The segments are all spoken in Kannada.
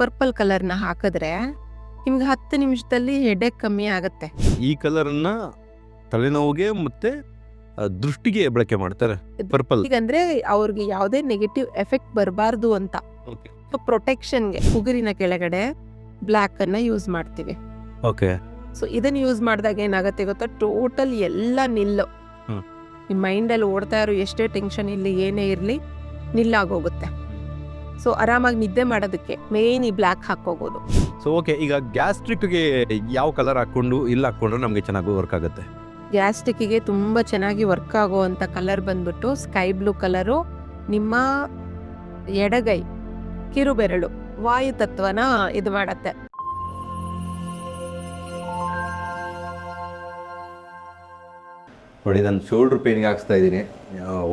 ಪರ್ಪಲ್ ಕಲರ್ನ ಹಾಕಿದ್ರೆ ನಿಮ್ಗೆ 10 ನಿಮಿಷದಲ್ಲಿ ಹೆಡೇಕ್ ಕಮ್ಮಿ ಆಗುತ್ತೆ. ಈ ಕಲರನ್ನ ತಲೆನೋವಿಗೆ ಮತ್ತೆ ದೃಷ್ಟಿಗೆ ಬಳಕೆ ಮಾಡ್ತಾರೆ ಪರ್ಪಲ್. ಈಗಂದ್ರೆ ಅವ್ರಿಗೆ ಯಾವುದೇ ನೆಗೆಟಿವ್ ಎಫೆಕ್ಟ್ ಬರಬಾರ್ದು ಅಂತ. ಓಕೆ ಸೊ ಪ್ರೊಟೆಕ್ಷನ್ಗೆ ಉಗುರಿನ ಕೆಳಗಡೆ ಬ್ಲ್ಯಾಕ್ ಅನ್ನ ಯೂಸ್ ಮಾಡ್ತೀವಿ. ಓಕೆ ಸೊ ಇದನ್ನ ಯೂಸ್ ಮಾಡಿದಾಗ ಏನಾಗುತ್ತೆ ಗೊತ್ತಾ, ಟೋಟಲ್ ಎಲ್ಲ ನಿಲ್ಲು. ನಿಮ್ಮ ಮೈಂಡಲ್ಲಿ ಓಡ್ತಾ ಇರೋ ಎಷ್ಟೇ ಟೆನ್ಷನ್ ಇರಲಿ ಏನೇ ಇರಲಿ ನಿಲ್ಲಾಗೋಗುತ್ತೆ. ಸೊ ಆರಾಮಾಗಿ ನಿದ್ದೆ ಮಾಡೋದಕ್ಕೆ ಮೇನ್ ಈ ಬ್ಲ್ಯಾಕ್ ಹಾಕೋಗೋದು. ಸೊ ಓಕೆ, ಈಗ ಗ್ಯಾಸ್ಟ್ರಿಕ್ಗೆ ಯಾವ ಕಲರ್ ಹಾಕೊಂಡು ಇಲ್ಲಿ ಹಾಕೊಂಡ್ರೆ ನಮಗೆ ಚೆನ್ನಾಗಿ ವರ್ಕ್ ಆಗುತ್ತೆ? ಗ್ಯಾಸ್ಟ್ರಿಕ್ಕಿಗೆ ತುಂಬ ಚೆನ್ನಾಗಿ ವರ್ಕ್ ಆಗೋವಂಥ ಕಲರ್ ಬಂದ್ಬಿಟ್ಟು ಸ್ಕೈ ಬ್ಲೂ ಕಲರು. ನಿಮ್ಮ ಎಡಗೈ ಕಿರುಬೆರಳು ವಾಯು ತತ್ವನ ಇದು ಮಾಡತ್ತೆ. ನೋಡಿ, ನಾನು ಶೋಲ್ಡ್ರ್ ಪೇನ್ಗೆ ಹಾಕ್ಸ್ತಾ ಇದ್ದೀನಿ.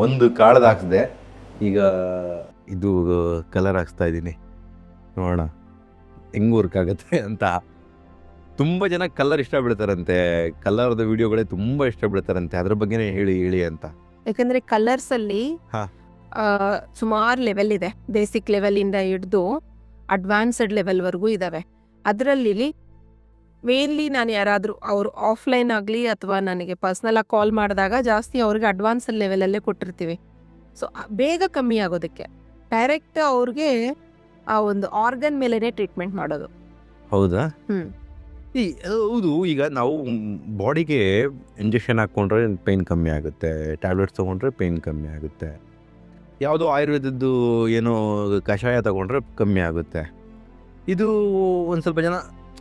ಒಂದು ಕಾಳದ ಹಾಕ್ಸಿದೆ, ಈಗ ಇದು ಕಲರ್ ಹಾಕ್ಸ್ತಾ ಇದ್ದೀನಿ. ನೋಡೋಣ ಹೆಂಗೆ ವರ್ಕ್ ಆಗುತ್ತೆ ಅಂತ. ತುಂಬ ಜನ ಕಲರ್ ಇಷ್ಟಪಡ್ತಾರಂತೆ, ಕಲರ್ದ ವಿಡಿಯೋಗಳೇ ತುಂಬ ಇಷ್ಟಪಡ್ತಾರಂತೆ. ಅದ್ರ ಬಗ್ಗೆನೇ ಹೇಳಿ ಅಂತ. ಯಾಕಂದ್ರೆ ಕಲರ್ಸ್ ಅಲ್ಲಿ ಸುಮಾರು ಲೆವೆಲ್ ಇದೆ. ಬೇಸಿಕ್ ಲೆವೆಲ್ ಇಂದ ಹಿಡಿದು ಅಡ್ವಾನ್ಸ್ಡ್ ಲೆವೆಲ್ವರೆಗೂ ಇದಾವೆ. ಅದರಲ್ಲಿ ಮೇನ್ಲಿ ನಾನು ಯಾರಾದರೂ ಅವರು ಆಫ್ಲೈನ್ ಆಗಲಿ ಅಥವಾ ನನಗೆ ಪರ್ಸ್ನಲ್ ಆಗಿ ಕಾಲ್ ಮಾಡಿದಾಗ ಜಾಸ್ತಿ ಅವ್ರಿಗೆ ಅಡ್ವಾನ್ಸ್ಡ್ ಲೆವೆಲಲ್ಲೇ ಕೊಟ್ಟಿರ್ತೀವಿ. ಸೊ ಬೇಗ ಕಮ್ಮಿ ಆಗೋದಕ್ಕೆ ಡೈರೆಕ್ಟ್ ಅವ್ರಿಗೆ ಆ ಒಂದು ಆರ್ಗನ್ ಮೇಲೆನೆ ಟ್ರೀಟ್ಮೆಂಟ್ ಮಾಡೋದು. ಹೌದಾ? ಹೌದು. ಈಗ ನಾವು ಬಾಡಿಗೆ ಇಂಜೆಕ್ಷನ್ ಹಾಕ್ಕೊಂಡ್ರೆ ಪೇಯ್ನ್ ಕಮ್ಮಿ ಆಗುತ್ತೆ, ಟ್ಯಾಬ್ಲೆಟ್ಸ್ ತೊಗೊಂಡ್ರೆ ಪೇಯ್ನ್ ಕಮ್ಮಿ ಆಗುತ್ತೆ, ಯಾವುದೋ ಆಯುರ್ವೇದದ್ದು ಏನೋ ಕಷಾಯ ತಗೊಂಡ್ರೆ ಕಮ್ಮಿ ಆಗುತ್ತೆ. ಇದು ಒಂದು ಸ್ವಲ್ಪ ಜನ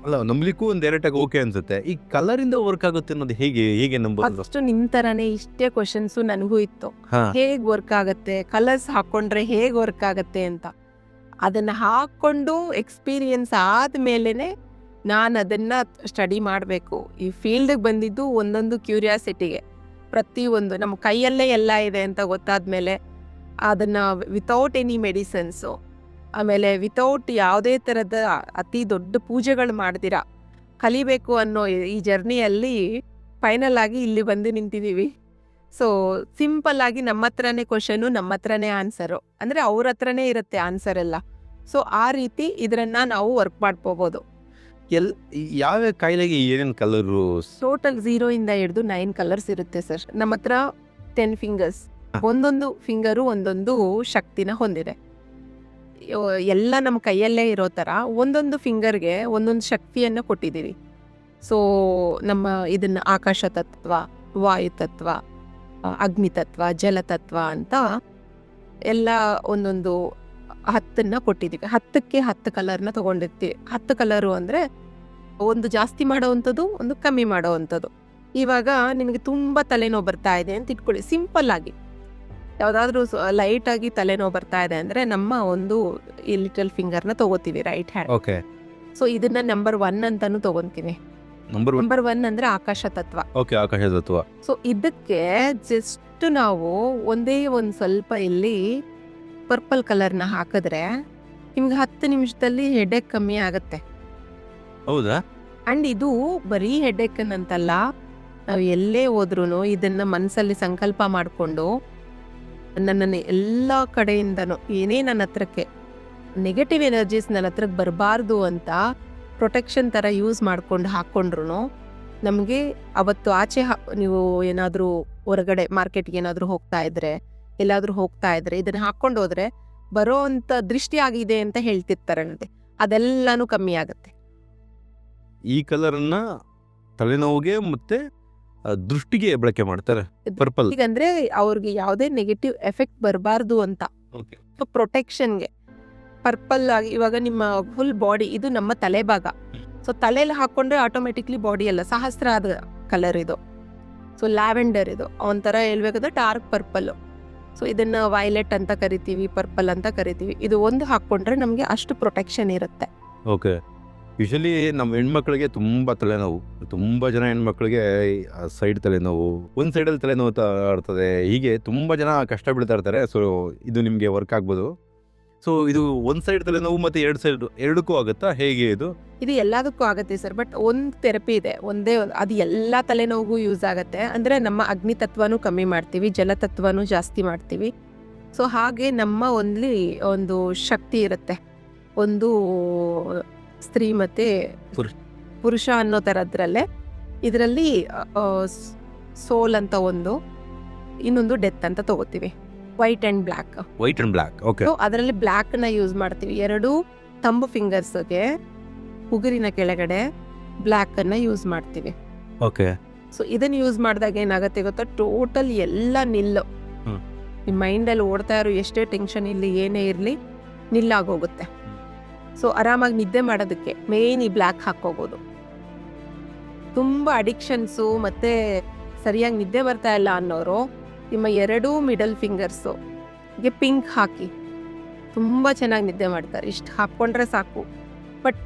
ಅಲ್ಲ ನಂಬಲಿಕ್ಕೂ ಒಂದು ಡೈರೆಕ್ಟಾಗಿ ಓಕೆ ಅನ್ಸುತ್ತೆ. ಈ ಕಲರಿಂದ ವರ್ಕ್ ಆಗುತ್ತೆ ಅನ್ನೋದು ಹೇಗೆ ನಂಬೋದು? ಅಷ್ಟು ನಿಮ್ ತರಾನೇ ಇಷ್ಟೇ ಕ್ವಶನ್ಸು ನನಗೂ ಇತ್ತು. ಹೇಗ್ ವರ್ಕ್ ಆಗುತ್ತೆ, ಕಲರ್ಸ್ ಹಾಕೊಂಡ್ರೆ ಹೇಗ್ ವರ್ಕ್ ಆಗುತ್ತೆ ಅಂತ. ಅದನ್ನ ಹಾಕೊಂಡು ಎಕ್ಸ್ಪೀರಿಯನ್ಸ್ ಆದ್ಮೇಲೆನೆ ನಾನು ಅದನ್ನ ಸ್ಟಡಿ ಮಾಡಬೇಕು. ಈ ಫೀಲ್ಡ್ಗೆ ಬಂದಿದ್ದು ಒಂದೊಂದು ಕ್ಯೂರಿಯಾಸಿಟಿಗೆ. ಪ್ರತಿಯೊಂದು ನಮ್ಮ ಕೈಯಲ್ಲೇ ಎಲ್ಲ ಇದೆ ಅಂತ ಗೊತ್ತಾದ್ಮೇಲೆ ಅದನ್ನ ವಿತೌಟ್ ಎನಿ ಮೆಡಿಸಿನ್ಸು, ಆಮೇಲೆ ವಿತೌಟ್ ಯಾವುದೇ ಥರದ ಅತಿ ದೊಡ್ಡ ಪೂಜೆಗಳು ಮಾಡ್ದಿರಾ ಕಲಿಬೇಕು ಅನ್ನೋ ಈ ಜರ್ನಿಯಲ್ಲಿ ಫೈನಲ್ ಆಗಿ ಇಲ್ಲಿ ಬಂದು ನಿಂತಿದ್ದೀವಿ. ಸೊ ಸಿಂಪಲ್ ಆಗಿ ನಮ್ಮ ಹತ್ರನೇ ಕ್ವಶನು, ನಮ್ಮ ಹತ್ರನೇ ಆನ್ಸರು, ಅಂದರೆ ಅವ್ರ ಹತ್ರನೇ ಇರುತ್ತೆ ಆನ್ಸರ್ ಎಲ್ಲ. ಸೊ ಆ ರೀತಿ ಇದನ್ನ ನಾವು ವರ್ಕ್ ಮಾಡ್ಕೋಬೋದು. ಯಾವ ಕಾಯಿಲೆಗೆ ಏನೇನು ಕಲರು? ಟೋಟಲ್ 0 ಇಂದ ಹಿಡಿದು 9 ಕಲರ್ಸ್ ಇರುತ್ತೆ ಸರ್. ನಮ್ಮ ಹತ್ರ 10 ಫಿಂಗರ್ಸ್, ಒಂದೊಂದು ಫಿಂಗರು ಒಂದೊಂದು ಶಕ್ತಿನ ಹೊಂದಿದೆ. ಎಲ್ಲ ನಮ್ಮ ಕೈಯಲ್ಲೇ ಇರೋ ಥರ ಒಂದೊಂದು ಫಿಂಗರ್ಗೆ ಒಂದೊಂದು ಶಕ್ತಿಯನ್ನು ಕೊಟ್ಟಿದ್ದೀವಿ. ಸೊ ನಮ್ಮ ಇದನ್ನ ಆಕಾಶ ತತ್ವ, ವಾಯು ತತ್ವ, ಅಗ್ನಿ ತತ್ವ, ಜಲತತ್ವ ಅಂತ ಎಲ್ಲ ಒಂದೊಂದು 10 ಕೊಟ್ಟಿದ್ದೀವಿ. 10ಕ್ಕೆ 10 ಕಲರ್ನ ತೊಗೊಂಡಿರ್ತೀವಿ. 10 ಕಲರು ಅಂದರೆ ಒಂದು ಜಾಸ್ತಿ ಮಾಡೋವಂಥದ್ದು, ಒಂದು ಕಮ್ಮಿ ಮಾಡೋವಂಥದ್ದು. ಇವಾಗ ನಿಮಗೆ ತುಂಬ ತಲೆನೋವು ಬರ್ತಾ ಇದೆ ಅಂತ ಇಟ್ಕೊಳ್ಳಿ. ಸಿಂಪಲ್ ಆಗಿ ಯಾವುದಾದ್ರೂ ಲೈಟಾಗಿ ತಲೆನೋವು ಬರ್ತಾ ಇದೆ ಅಂದರೆ ನಮ್ಮ ಒಂದು ಈ ಲಿಟಲ್ ಫಿಂಗರ್ನ ತೊಗೋತೀವಿ, ರೈಟ್ ಹ್ಯಾಂಡ್. ಓಕೆ. ಸೊ ಇದನ್ನ ನಂಬರ್ 1 ಅಂತಾನು ತೊಗೊತೀವಿ. ನಂಬರ್ 1 ಅಂದರೆ ಆಕಾಶ ತತ್ವ. ಓಕೆ, ಆಕಾಶ ತತ್ವ. ಸೊ ಇದಕ್ಕೆ ಜಸ್ಟ್ ನಾವು ಒಂದೇ ಒಂದು ಸ್ವಲ್ಪ ಇಲ್ಲಿ ಪರ್ಪಲ್ ಕಲರ್ನ ಹಾಕಿದ್ರೆ ನಿಮ್ಗೆ 10 ನಿಮಿಷದಲ್ಲಿ ಹೆಡೇಕ್ ಕಮ್ಮಿ ಆಗುತ್ತೆ. ಹೌದಾ? ಅಂಡ್ ಇದು ಬರೀ ಹೆಡೇಕ್ ಅಂತಲ್ಲ, ನಾವು ಎಲ್ಲೇ ಹೋದ್ರೂ ಇದನ್ನ ಮನಸ್ಸಲ್ಲಿ ಸಂಕಲ್ಪ ಮಾಡಿಕೊಂಡು ನನ್ನನ್ನು ಎಲ್ಲ ಕಡೆಯಿಂದನೂ ಏನೇ ನನ್ನ ಹತ್ರಕ್ಕೆ ನೆಗೆಟಿವ್ ಎನರ್ಜೀಸ್ ನನ್ನ ಹತ್ರಕ್ಕೆ ಬರಬಾರ್ದು ಅಂತ ಪ್ರೊಟೆಕ್ಷನ್ ಥರ ಯೂಸ್ ಮಾಡ್ಕೊಂಡು ಹಾಕ್ಕೊಂಡ್ರು ನಮಗೆ ಅವತ್ತು ಆಚೆ ನೀವು ಏನಾದರೂ ಹೊರಗಡೆ ಮಾರ್ಕೆಟ್ಗೆ ಏನಾದರೂ ಹೋಗ್ತಾ ಇದ್ರೆ, ಎಲ್ಲಾದರೂ ಹೋಗ್ತಾ ಇದ್ರೆ ಇದನ್ನು ಹಾಕ್ಕೊಂಡು ಹೋದ್ರೆ ಬರೋ ಅಂಥ ದೃಷ್ಟಿ ಆಗಿದೆ ಅಂತ ಹೇಳ್ತಿರ್ತಾರಂತೆ, ಅದೆಲ್ಲನೂ ಕಮ್ಮಿ ಆಗುತ್ತೆ. ಈ ಕಲರನ್ನ ತಲೆನೋವಿಗೆ ಮತ್ತೆ ದೃಷ್ಟಿಗೆ ಬಳಕೆ ಮಾಡ್ತಾರೆ ಪರ್ಪಲ್. ಈಗಂದ್ರೆ ಅವ್ರಿಗೆ ಯಾವುದೇ ನೆಗೆಟಿವ್ ಎಫೆಕ್ಟ್ ಬರಬಾರ್ದು ಅಂತ. ಸೊ ಪ್ರೊಟೆಕ್ಷನ್ಗೆ ಪರ್ಪಲ್ ಆಗಿ ಇವಾಗ ನಿಮ್ಮ ಫುಲ್ ಬಾಡಿ, ಇದು ನಮ್ಮ ತಲೆ ಭಾಗ. ಸೊ ತಲೆಯಲ್ಲಿ ಹಾಕೊಂಡ್ರೆ ಆಟೋಮೆಟಿಕ್ಲಿ ಬಾಡಿ ಎಲ್ಲ ಸಹಸ್ರಾದ ಕಲರ್ ಇದು. ಸೊ ಲ್ಯಾವೆಂಡರ್ ಇದು ಒಂಥರ ಹೇಳ್ಬೇಕಾದ್ರೆ ಡಾರ್ಕ್ ಪರ್ಪಲ್ಲು. ಸೊ ಇದನ್ನ ವೈಲೆಟ್ ಅಂತ ಕರಿತೀವಿ, ಪರ್ಪಲ್ ಅಂತ ಕರಿತೀವಿ. ಇದು ಒಂದು ಹಾಕ್ಕೊಂಡ್ರೆ ನಮಗೆ ಅಷ್ಟು ಪ್ರೊಟೆಕ್ಷನ್ ಇರುತ್ತೆ. ಓಕೆ. ಯೂಶಲಿ ನಮ್ಮ ಹೆಣ್ಮಕ್ಳಿಗೆ ತುಂಬ ತಲೆನೋವು, ತುಂಬ ಜನ ಹೆಣ್ಮಕ್ಳಿಗೆ ಸೈಡ್ ತಲೆನೋವು, ಒಂದು ಸೈಡಲ್ಲಿ ತಲೆನೋವು ಇರ್ತದೆ. ಹೀಗೆ ತುಂಬ ಜನ ಕಷ್ಟ ಬೀಳ್ತಾ ಇರ್ತಾರೆ. ಸೊ ಇದು ನಿಮಗೆ ವರ್ಕ್ ಆಗ್ಬೋದು. ಸೊ ಇದು ಒಂದು ಸೈಡ್ ತಲೆನೋವು ಮತ್ತು 2 ಸೈಡ್ ಎರಡಕ್ಕೂ ಆಗುತ್ತಾ, ಹೇಗೆ ಇದು? ಇದು ಎಲ್ಲದಕ್ಕೂ ಆಗುತ್ತೆ ಸರ್. ಬಟ್ ಒಂದು ಥೆರಪಿ ಇದೆ, ಒಂದೇ ಅದು ಎಲ್ಲ ತಲೆನೋವಿಗೂ ಯೂಸ್ ಆಗುತ್ತೆ. ಅಂದರೆ ನಮ್ಮ ಅಗ್ನಿ ತತ್ವನೂ ಕಮ್ಮಿ ಮಾಡ್ತೀವಿ, ಜಲತತ್ವನೂ ಜಾಸ್ತಿ ಮಾಡ್ತೀವಿ. ಸೊ ಹಾಗೆ ನಮ್ಮ ಒಂದು ಶಕ್ತಿ ಇರುತ್ತೆ, ಒಂದು ಸ್ತ್ರೀ ಮತ್ತೆ ಪುರುಷ. ಪುರುಷ ಅನ್ನೋ ಥರದ್ರಲ್ಲೇ ಇದರಲ್ಲಿ ಸೋಲ್ ಅಂತ ಒಂದು, ಇನ್ನೊಂದು ಡೆತ್ ಅಂತ ತಗೋತೀವಿ. White and black. White and black. Okay. So ಅದರಲ್ಲಿ ಬ್ಲ್ಯಾಕ್ನ ಯೂಸ್ ಮಾಡ್ತೀವಿ. 2 ಥಂಬ್ ಫಿಂಗರ್ಸ್ಗೆ ಉಗುರಿನ ಕೆಳಗಡೆ ಬ್ಲ್ಯಾಕನ್ನು ಯೂಸ್ ಮಾಡ್ತೀವಿ. ಓಕೆ. ಸೊ ಇದನ್ನು ಯೂಸ್ ಮಾಡಿದಾಗ ಏನಾಗುತ್ತೆ ಗೊತ್ತಾ, ಟೋಟಲ್ ಎಲ್ಲ ನಿಲ್ಲು. ಹ್ಮ್. ನಿಮ್ಮ ಮೈಂಡಲ್ಲಿ ಓಡ್ತಾ ಇರೋ ಎಷ್ಟೇ ಟೆನ್ಷನ್ ಇರಲಿ, ಏನೇ ಇರಲಿ, ನಿಲ್ಲಾಗೋಗುತ್ತೆ. ಸೊ ಆರಾಮಾಗಿ ನಿದ್ದೆ ಮಾಡೋದಕ್ಕೆ ಮೇನ್ ಈ ಬ್ಲ್ಯಾಕ್ ಹಾಕೋಬೋದು. ತುಂಬ ಅಡಿಕ್ಷನ್ಸು ಮತ್ತು ಸರಿಯಾಗಿ ನಿದ್ದೆ ಬರ್ತಾ ಇಲ್ಲ ಅನ್ನೋರು ನಿಮ್ಮ 2 ಮಿಡಲ್ ಫಿಂಗರ್ಸ್ಗೆ ಪಿಂಕ್ ಹಾಕಿ ತುಂಬ ಚೆನ್ನಾಗಿ ನಿದ್ದೆ ಮಾಡ್ತಾರೆ. ಇಷ್ಟು ಹಾಕ್ಕೊಂಡ್ರೆ ಸಾಕು. ಬಟ್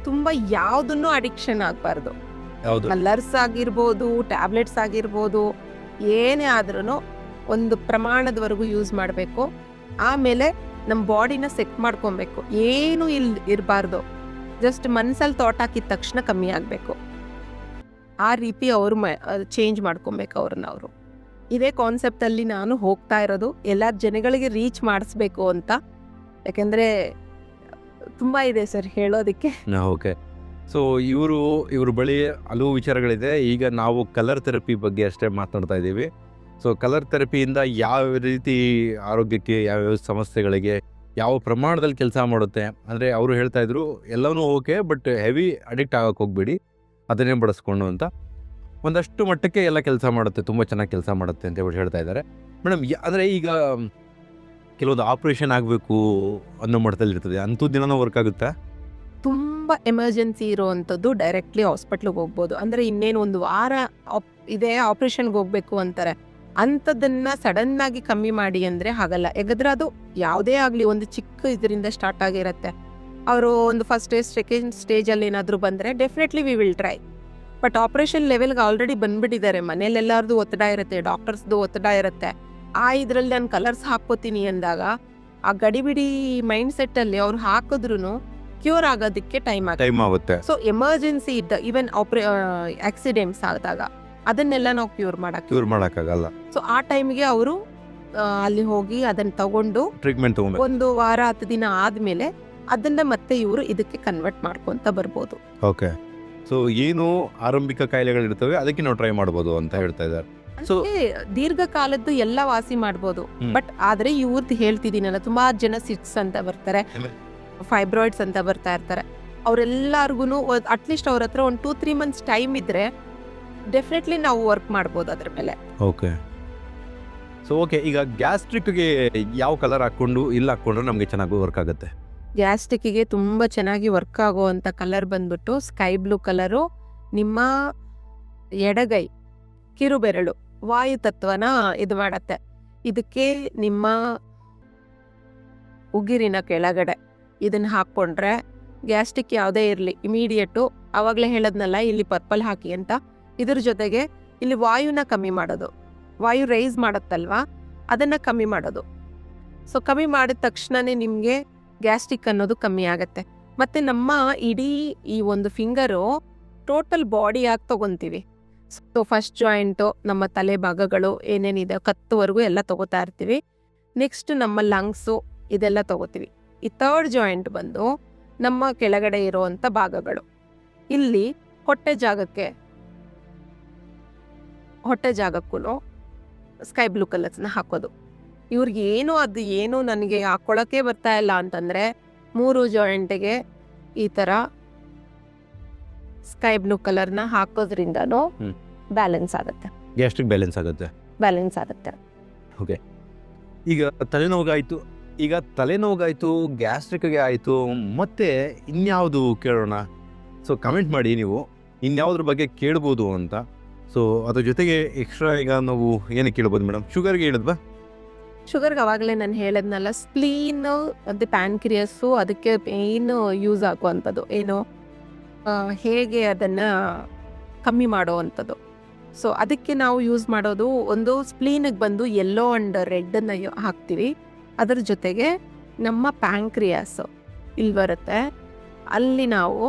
ತುಂಬ ಯಾವುದನ್ನು ಅಡಿಕ್ಷನ್ ಆಗಬಾರ್ದು. ಯಾವುದು? ಕಲರ್ಸ್ ಆಗಿರ್ಬೋದು, ಟ್ಯಾಬ್ಲೆಟ್ಸ್ ಆಗಿರ್ಬೋದು, ಏನೇ ಆದ್ರೂ ಒಂದು ಪ್ರಮಾಣದವರೆಗೂ ಯೂಸ್ ಮಾಡಬೇಕು. ಆಮೇಲೆ ನಮ್ಮ ಬಾಡಿನ ಸೆಟ್ ಮಾಡ್ಕೊಬೇಕು. ಏನು ಇರಬಾರ್ದು. ಜಸ್ಟ್ ಮನಸ್ಸಲ್ಲಿ ಥಾಟ್ ಹಾಕಿದ ತಕ್ಷಣ ಕಮ್ಮಿ ಆಗಬೇಕು. ಆ ರೀತಿ ಅವರು ಚೇಂಜ್ ಮಾಡ್ಕೊಬೇಕು ಅವ್ರನ್ನ ಅವರು. ಇದೇ ಕಾನ್ಸೆಪ್ಟಲ್ಲಿ ನಾನು ಹೋಗ್ತಾ ಇರೋದು, ಎಲ್ಲ ಜನಗಳಿಗೆ ರೀಚ್ ಮಾಡಿಸ್ಬೇಕು ಅಂತ. ಯಾಕೆಂದರೆ ತುಂಬ ಇದೆ ಸರ್ ಹೇಳೋದಕ್ಕೆ. ಓಕೆ. ಸೊ ಇವ್ರ ಬಳಿ ಹಲವು ವಿಚಾರಗಳಿದೆ. ಈಗ ನಾವು ಕಲರ್ ಥೆರಪಿ ಬಗ್ಗೆ ಅಷ್ಟೇ ಮಾತನಾಡ್ತಾ ಇದ್ದೀವಿ. ಸೊ ಕಲರ್ ಥೆರಪಿಯಿಂದ ಯಾವ ರೀತಿ ಆರೋಗ್ಯಕ್ಕೆ, ಯಾವ್ಯಾವ ಸಮಸ್ಯೆಗಳಿಗೆ, ಯಾವ ಪ್ರಮಾಣದಲ್ಲಿ ಕೆಲಸ ಮಾಡುತ್ತೆ ಅಂದರೆ ಅವರು ಹೇಳ್ತಾ ಇದ್ರು ಎಲ್ಲವೂ ಓಕೆ, ಬಟ್ ಹೆವಿ ಅಡಿಕ್ಟ್ ಆಗೋಕ್ಕೆ ಹೋಗ್ಬೇಡಿ, ಅದನ್ನೇ ಬಳಸ್ಕೊಂಡು ಅಂತ. ಒಂದಷ್ಟು ಮಟ್ಟಕ್ಕೆ ಎಲ್ಲ ಕೆಲಸ ಮಾಡುತ್ತೆ, ತುಂಬ ಚೆನ್ನಾಗಿ ಕೆಲಸ ಮಾಡುತ್ತೆ ಅಂತ ಹೇಳ್ತಾ ಇದ್ದಾರೆ ಮೇಡಮ್. ಅಂದರೆ ಈಗ ಕೆಲವೊಂದು ಆಪ್ರೇಷನ್ ಆಗಬೇಕು ಅನ್ನೋ ಮಟ್ಟದಲ್ಲಿ ಇರ್ತದೆ, ಅಂಥದ್ದು ದಿನನೂ ವರ್ಕ್ ಆಗುತ್ತಾ? ತುಂಬ ಎಮರ್ಜೆನ್ಸಿ ಇರೋವಂಥದ್ದು ಡೈರೆಕ್ಟ್ಲಿ ಹಾಸ್ಪಿಟ್ಲಿಗೆ ಹೋಗ್ಬೋದು. ಅಂದರೆ ಇನ್ನೇನು 1 ವಾರ ಇದೆ ಆಪ್ರೇಷನ್ಗೆ ಹೋಗಬೇಕು ಅಂತಾರೆ. ಅಂಥದ್ದನ್ನು ಸಡನ್ನಾಗಿ ಕಮ್ಮಿ ಮಾಡಿ ಅಂದರೆ ಆಗಲ್ಲ. ಯಾಕಂದರೆ ಅದು ಯಾವುದೇ ಆಗಲಿ ಒಂದು ಚಿಕ್ಕ ಇದರಿಂದ ಸ್ಟಾರ್ಟ್ ಆಗಿರುತ್ತೆ. ಅವರು ಒಂದು ಫಸ್ಟ್ ಸ್ಟೇಜ್, ಸೆಕೆಂಡ್ ಸ್ಟೇಜಲ್ಲಿ ಏನಾದರೂ ಬಂದರೆ definitely we will try. But operation ಲೆವೆಲ್ಗೆ ಆಲ್ರೆಡಿ ಬಂದುಬಿಟ್ಟಿದ್ದಾರೆ. ಮನೇಲೆಲ್ಲರದು ಒತ್ತಡ ಇರುತ್ತೆ, ಡಾಕ್ಟರ್ಸ್ದು ಒತ್ತಡ ಇರುತ್ತೆ. ಆ ಇದರಲ್ಲಿ ನಾನು ಕಲರ್ಸ್ ಹಾಕ್ಕೋತೀನಿ ಅಂದಾಗ ಆ ಗಡಿಬಿಡಿ ಮೈಂಡ್ ಸೆಟ್ಟಲ್ಲಿ ಅವ್ರು ಹಾಕಿದ್ರು ಕ್ಯೂರ್ ಆಗೋದಕ್ಕೆ ಟೈಮ್ ಆಗುತ್ತೆ. ಸೊ ಎಮರ್ಜೆನ್ಸಿ ಇದ್ದ ಈವನ್ ಆಕ್ಸಿಡೆಂಟ್ಸ್ ಆದಾಗ ಅದನ್ನೆಲ್ಲ ನಾವು ಕ್ಯೂರ್ ಮಾಡೋಕ್ಕಾಗಲ್ಲ. ಸೊ ಆ ಟೈಮ್ಗೆ ಅವರು ಅಲ್ಲಿ ಹೋಗಿ ಅದನ್ನು ತಗೊಂಡು ಟ್ರೀಟ್ಮೆಂಟ್ ತಗೊಂಡು 1 ವಾರ 10 ದಿನ ಆದಮೇಲೆ ಅದನ್ನ ಮತ್ತೆ ಇವರು ಇದಕ್ಕೆ ಕನ್ವರ್ಟ್ ಮಾಡ್ಕೊತ ಬರ್ಬೋದು. ಓಕೆ. ಸೊ ಏನು ಆರಂಭಿಕ ಕಾಯಿಲೆಗಳಿರ್ತವೆ ಅದಕ್ಕೆ ನಾವು ಟ್ರೈ ಮಾಡ್ಬೋದು ಅಂತ ಹೇಳ್ತಾ ಇದ್ದಾರೆ. ಸೊ ದೀರ್ಘಕಾಲದ್ದು ಎಲ್ಲ ವಾಸಿ ಮಾಡ್ಬೋದು. ಬಟ್ ಆದ್ರೆ ಇವ್ರದ್ದು ಹೇಳ್ತಿದ್ದೀನಲ್ಲ, ತುಂಬಾ ಜನ ಸಿಟ್ಸ್ ಅಂತ ಬರ್ತಾರೆ, ಫೈಬ್ರಾಯ್ಡ್ಸ್ ಅಂತ ಬರ್ತಾ ಇರ್ತಾರೆ. ಅವರೆಲ್ಲರಿಗೂ ಅಟ್ಲೀಸ್ಟ್ ಅವ್ರ ಹತ್ರ ಒಂದು 2-3 ಮಂತ್ಸ್ ಟೈಮ್ ಇದ್ರೆ ಡೆಫಿನೆಟ್ಲಿ ನಾವು ವರ್ಕ್ ಮಾಡ್ಬೋದು ಅದ್ರ ಮೇಲೆ. ಓಕೆ. ಸೊ ಓಕೆ, ಈಗ ಗ್ಯಾಸ್ಟ್ರಿಕ್ಗೆ ಯಾವ ಕಲರ್ ಹಾಕ್ಕೊಂಡು ಇಲ್ಲ ಹಾಕ್ಕೊಂಡ್ರೆ ನಮಗೆ ಚೆನ್ನಾಗಿ ವರ್ಕ್ ಆಗುತ್ತೆ? ಗ್ಯಾಸ್ಟ್ರಿಕ್ಕಿಗೆ ತುಂಬ ಚೆನ್ನಾಗಿ ವರ್ಕ್ ಆಗುವಂಥ ಕಲರ್ ಬಂದ್ಬಿಟ್ಟು ಸ್ಕೈ ಬ್ಲೂ ಕಲರು. ನಿಮ್ಮ ಎಡಗೈ ಕಿರುಬೆರಳು ವಾಯು ತತ್ವನ ಇದು ಮಾಡತ್ತೆ. ಇದಕ್ಕೆ ನಿಮ್ಮ ಉಗಿರಿನ ಕೆಳಗಡೆ ಇದನ್ನು ಹಾಕ್ಕೊಂಡ್ರೆ ಗ್ಯಾಸ್ಟ್ರಿಕ್ ಯಾವುದೇ ಇರಲಿ ಇಮಿಡಿಯೇಟು, ಆವಾಗಲೇ ಹೇಳದ್ನಲ್ಲ ಇಲ್ಲಿ ಪರ್ಪಲ್ ಹಾಕಿ ಅಂತ. ಇದ್ರ ಜೊತೆಗೆ ಇಲ್ಲಿ ವಾಯುನ ಕಮ್ಮಿ ಮಾಡೋದು, ವಾಯು ರೈಸ್ ಮಾಡುತ್ತಲ್ವಾ ಅದನ್ನು ಕಮ್ಮಿ ಮಾಡೋದು. ಸೊ ಕಮ್ಮಿ ಮಾಡಿದ ತಕ್ಷಣವೇ ನಿಮಗೆ ಗ್ಯಾಸ್ಟ್ರಿಕ್ ಅನ್ನೋದು ಕಮ್ಮಿ ಆಗುತ್ತೆ. ಮತ್ತು ನಮ್ಮ ಇಡೀ ಈ ಒಂದು ಫಿಂಗರು ಟೋಟಲ್ ಬಾಡಿಯಾಗಿ ತೊಗೊತೀವಿ. ಸೊ ಫಸ್ಟ್ ಜಾಯಿಂಟು, ನಮ್ಮ ತಲೆ ಭಾಗಗಳು ಏನೇನಿದೆ ಕತ್ತುವರೆಗೂ ಎಲ್ಲ ತೊಗೋತಾ ಇರ್ತೀವಿ. ನೆಕ್ಸ್ಟ್ ನಮ್ಮ ಲಂಗ್ಸು ಇದೆಲ್ಲ ತೊಗೋತೀವಿ. ಈ 3rd ಜಾಯಿಂಟ್ ಬಂದು ನಮ್ಮ ಕೆಳಗಡೆ ಇರುವಂಥ ಭಾಗಗಳು. ಇಲ್ಲಿ ಹೊಟ್ಟೆ ಜಾಗಕ್ಕೂ ಸ್ಕೈ ಬ್ಲೂ ಕಲರ್ಸ್ನ ಹಾಕೋದು. ಇವ್ರಿಗೆ ಏನು ನನಗೆ ಹಾಕ್ಕೊಳ್ಳೋಕ್ಕೆ ಬರ್ತಾ ಇಲ್ಲ ಅಂತಂದರೆ 3 ಜಾಯಿಂಟಿಗೆ ಈ ಥರ ಸ್ಕೈ ಬ್ಲೂ ಕಲರ್ನ ಹಾಕೋದ್ರಿಂದನೂ ಬ್ಯಾಲೆನ್ಸ್ ಆಗುತ್ತೆ, ಗ್ಯಾಸ್ಟ್ರಿಕ್ ಬ್ಯಾಲೆನ್ಸ್ ಆಗುತ್ತೆ. ಓಕೆ. ಈಗ ತಲೆನೋವಾಯಿತು, ಗ್ಯಾಸ್ಟ್ರಿಕ್ಗೆ ಆಯಿತು, ಮತ್ತೆ ಇನ್ಯಾವುದು ಕೇಳೋಣ? ಸೊ ಕಮೆಂಟ್ ಮಾಡಿ ನೀವು ಇನ್ಯಾವುದ್ರ ಬಗ್ಗೆ ಕೇಳ್ಬೋದು ಅಂತ. ಸೊ ಅದ್ರ ಜೊತೆಗೆ ಎಕ್ಸ್ಟ್ರಾ ಈಗ ನಾವು ಏನಕ್ಕೆ ಕೇಳ್ಬೋದು ಮೇಡಮ್? ಶುಗರ್ಗೆ ಹೇಳಿದ್ವಾ? ಶುಗರ್ಗೆ ಅವಾಗಲೇ ನಾನು ಹೇಳದ್ನಲ್ಲ, ಸ್ಪ್ಲೀನ್ ಮತ್ತು ಪ್ಯಾನ್ಕ್ರಿಯಸ್ಸು ಅದಕ್ಕೆ ಮೇನ್ ಯೂಸ್ ಆಗುವಂಥದ್ದು. ಏನು ಹೇಗೆ ಅದನ್ನು ಕಮ್ಮಿ ಮಾಡೋ ಅಂಥದ್ದು. ಸೊ ಅದಕ್ಕೆ ನಾವು ಯೂಸ್ ಮಾಡೋದು ಒಂದು ಸ್ಪ್ಲೀನಿಗೆ ಬಂದು ಯೆಲ್ಲೋ ಆ್ಯಂಡ್ ರೆಡ್ಡನ್ನು ಹಾಕ್ತೀವಿ. ಅದರ ಜೊತೆಗೆ ನಮ್ಮ ಪ್ಯಾಂಕ್ರಿಯಾಸ್ ಇಲ್ಲಿ ಬರುತ್ತೆ, ಅಲ್ಲಿ ನಾವು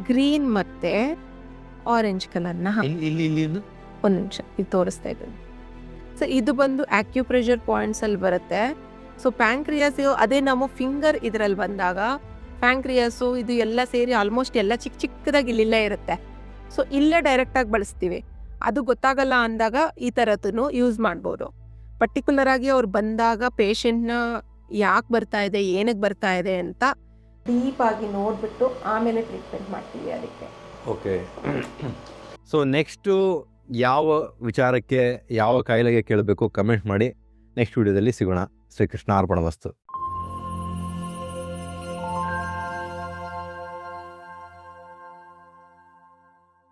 ಗ್ರೀನ್ ಮತ್ತು ಆರೆಂಜ್ ಕಲರ್ನ ಒಂದು ನಿಮಿಷ ಇದು ತೋರಿಸ್ತಾ ಇದ್ದೀನಿ. ಸೊ ಇದು ಬಂದು ಆಕ್ಯುಪ್ರೆಷರ್ ಪಾಯಿಂಟ್ಸಲ್ಲಿ ಬರುತ್ತೆ. ಸೊ ಪ್ಯಾಂಕ್ರಿಯಾಸ್ ಅದೇ ನಾವು ಫಿಂಗರ್ ಇದರಲ್ಲಿ ಬಂದಾಗ ಪ್ಯಾಂಕ್ರಿಯಾಸು ಇದು ಎಲ್ಲ ಸೇರಿ ಆಲ್ಮೋಸ್ಟ್ ಎಲ್ಲ ಚಿಕ್ಕ ಚಿಕ್ಕದಾಗಿ ಇಲ್ಲೇ ಇರುತ್ತೆ. ಸೊ ಇಲ್ಲೇ ಡೈರೆಕ್ಟಾಗಿ ಬಳಸ್ತೀವಿ. ಅದು ಗೊತ್ತಾಗಲ್ಲ ಅಂದಾಗ ಈ ಥರದ್ದು ಯೂಸ್ ಮಾಡ್ಬೋದು. ಪರ್ಟಿಕ್ಯುಲರ್ ಆಗಿ ಅವ್ರು ಬಂದಾಗ ಪೇಷಂಟ್ನ ಯಾಕೆ ಬರ್ತಾ ಇದೆ, ಏನಕ್ಕೆ ಬರ್ತಾ ಇದೆ ಅಂತ ಡೀಪಾಗಿ ನೋಡಿಬಿಟ್ಟು ಆಮೇಲೆ ಟ್ರೀಟ್ಮೆಂಟ್ ಮಾಡ್ತೀವಿ ಅದಕ್ಕೆ. ಓಕೆ. ಸೊ ನೆಕ್ಸ್ಟು ಯಾವ ವಿಚಾರಕ್ಕೆ ಯಾವ ಕಾಯಿಲೆಗೆ ಕೇಳಬೇಕು ಕಮೆಂಟ್ ಮಾಡಿ. ನೆಕ್ಸ್ಟ್ ವಿಡಿಯೋದಲ್ಲಿ ಸಿಗೋಣ. ಶ್ರೀಕೃಷ್ಣ ಅರ್ಪಣಮಸ್ತು.